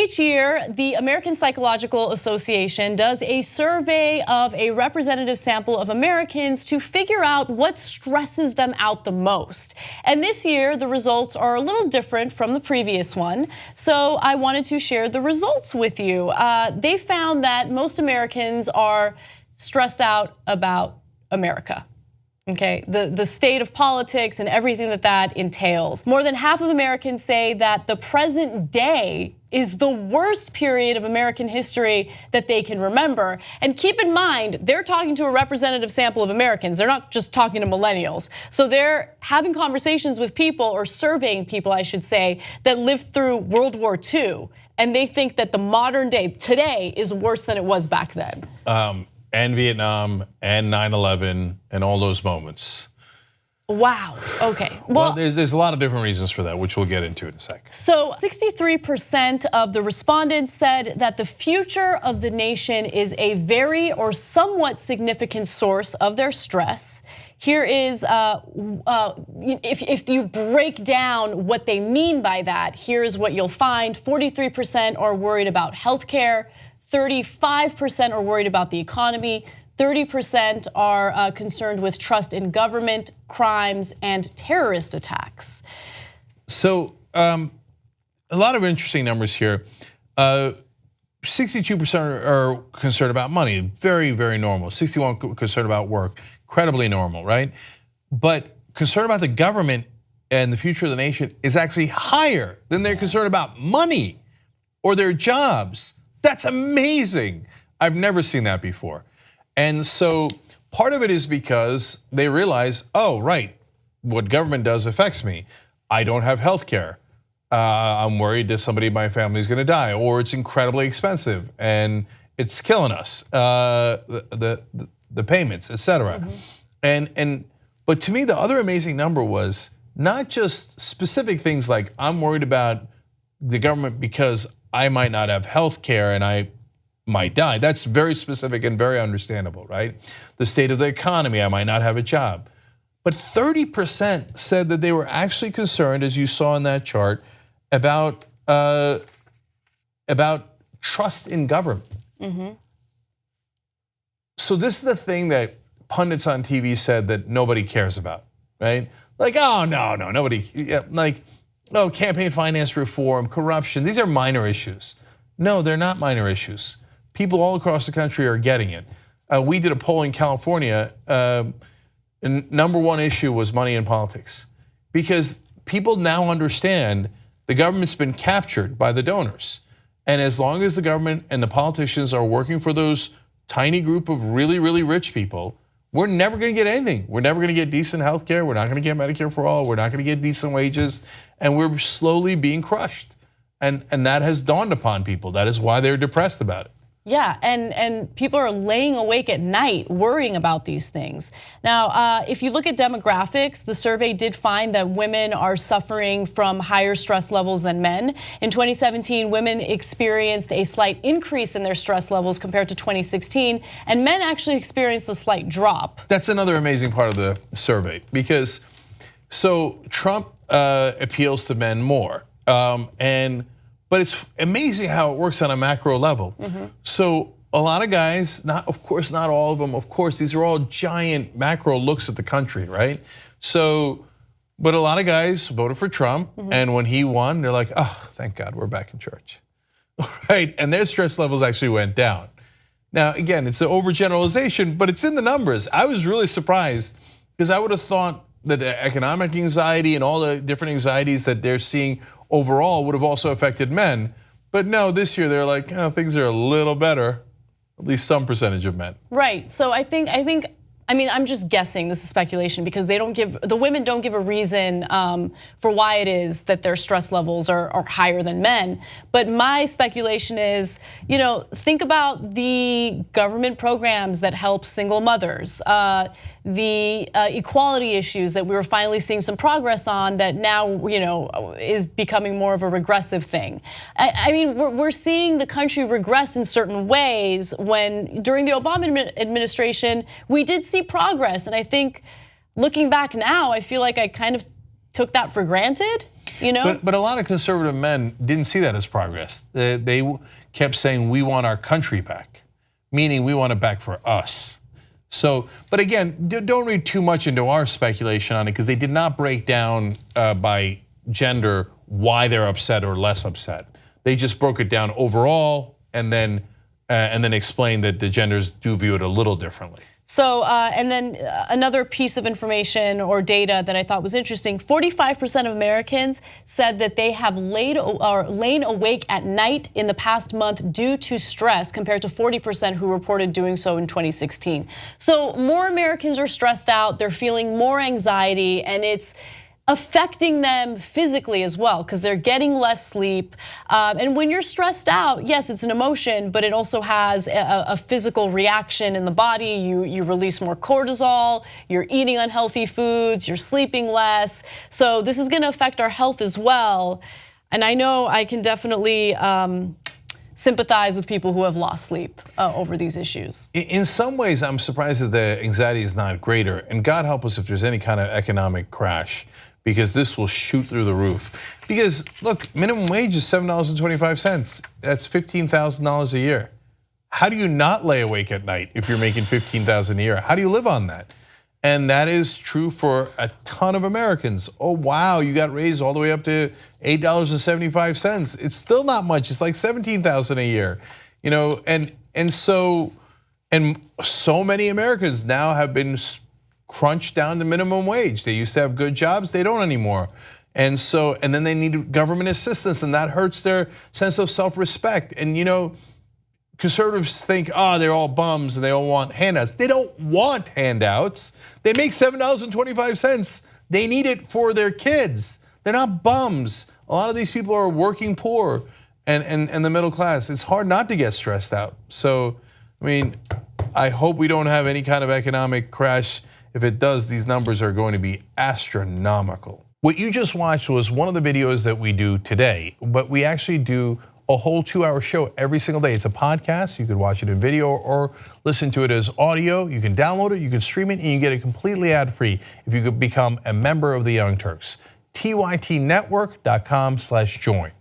each year, the American Psychological Association does a survey of a representative sample of Americans to figure out what stresses them out the most. And this year, the results are a little different from the previous one. So I wanted to share the results with you. They found that most Americans are stressed out about America. Okay, the state of politics and everything that entails. More than half of Americans say that the present day is the worst period of American history that they can remember. And keep in mind, they're talking to a representative sample of Americans. They're not just talking to millennials. So they're having conversations with people, or surveying people, I should say, that lived through World War II. And they think that the modern day, today, is worse than it was back then. And Vietnam and 9/11 and all those moments. Wow, okay. Well, there's a lot of different reasons for that, which we'll get into in a second. So 63% of the respondents said that the future of the nation is a very or somewhat significant source of their stress. Here is, if you break down what they mean by that, here's what you'll find. 43% are worried about healthcare. 35% are worried about the economy, 30% are concerned with trust in government, crimes, and terrorist attacks. So a lot of interesting numbers here. 62% are concerned about money, very, very normal. 61% concerned about work, incredibly normal, right? But concern about the government and the future of the nation is actually higher than they're concerned about money or their jobs. That's amazing. I've never seen that before. And so part of it is because they realize, oh, right, what government does affects me. I don't have health care. I'm worried that somebody in my family is gonna die, or it's incredibly expensive and it's killing us, the payments, et cetera. But to me, the other amazing number was not just specific things like I'm worried about the government because I might not have health care and I might die. That's very specific and very understandable, right? The state of the economy, I might not have a job. But 30% said that they were actually concerned, as you saw in that chart, about trust in government. So this is the thing that pundits on TV said that nobody cares about, right? Like, oh, no, nobody, like, oh, campaign finance reform, corruption, these are minor issues. No, they're not minor issues. People all across the country are getting it. We did a poll in California, and number one issue was money in politics. Because people now understand the government's been captured by the donors. And as long as the government and the politicians are working for those tiny group of really, really rich people, we're never gonna get anything. We're never gonna get decent health care. We're not gonna get Medicare for all. We're not gonna get decent wages. And we're slowly being crushed. And that has dawned upon people. That is why they're depressed about it. Yeah, and people are laying awake at night worrying about these things. Now, if you look at demographics, the survey did find that women are suffering from higher stress levels than men. In 2017, women experienced a slight increase in their stress levels compared to 2016, and men actually experienced a slight drop. That's another amazing part of the survey, because so Trump appeals to men more, but it's amazing how it works on a macro level. So a lot of guys, of course not all of them, of course these are all giant macro looks at the country, right? So, but a lot of guys voted for Trump, and when he won, they're like, oh, thank God we're back in church, right? And their stress levels actually went down. Now, again, it's an overgeneralization, but it's in the numbers. I was really surprised because I would have thought that the economic anxiety and all the different anxieties that they're seeing overall would have also affected men. But no, this year they're like, oh, things are a little better, at least some percentage of men. Right, so I mean, I'm just guessing, this is speculation, because the women don't give a reason for why it is that their stress levels are higher than men. But my speculation is, think about the government programs that help single mothers, the equality issues that we were finally seeing some progress on that now, is becoming more of a regressive thing. I mean, we're seeing the country regress in certain ways when during the Obama administration, we did see progress. And I think looking back now, I feel like I kind of took that for granted. You know? But a lot of conservative men didn't see that as progress. They kept saying, we want our country back, meaning we want it back for us. So, but again, don't read too much into our speculation on it, because they did not break down by gender why they're upset or less upset. They just broke it down overall and then explained that the genders do view it a little differently. So, and then another piece of information or data that I thought was interesting, 45% of Americans said that they have lain awake at night in the past month due to stress, compared to 40% who reported doing so in 2016. So more Americans are stressed out, they're feeling more anxiety, and it's affecting them physically as well, because they're getting less sleep. And when you're stressed out, yes, it's an emotion, but it also has a physical reaction in the body. You release more cortisol, you're eating unhealthy foods, you're sleeping less. So this is gonna affect our health as well. And I know I can definitely sympathize with people who have lost sleep over these issues. In some ways, I'm surprised that the anxiety is not greater. And God help us if there's any kind of economic crash, because this will shoot through the roof. Because look, minimum wage is $7.25. That's $15,000 a year. How do you not lay awake at night if you're making $15,000 a year? How do you live on that? And that is true for a ton of Americans. Oh wow, you got raised all the way up to $8.75. It's still not much. It's like $17,000 a year. You know, and so many Americans now have been crunched down to minimum wage. They used to have good jobs, they don't anymore. And then they need government assistance, and that hurts their sense of self-respect. And you know, conservatives think, they're all bums and they all want handouts. They don't want handouts. They make $7.25. They need it for their kids. They're not bums. A lot of these people are working poor and the middle class. It's hard not to get stressed out. So, I mean, I hope we don't have any kind of economic crash. If it does, these numbers are going to be astronomical. What you just watched was one of the videos that we do today, but we actually do a whole 2-hour show every single day. It's a podcast. You could watch it in video or listen to it as audio. You can download it, you can stream it, and you get it completely ad-free if you could become a member of the Young Turks. TYTnetwork.com/join.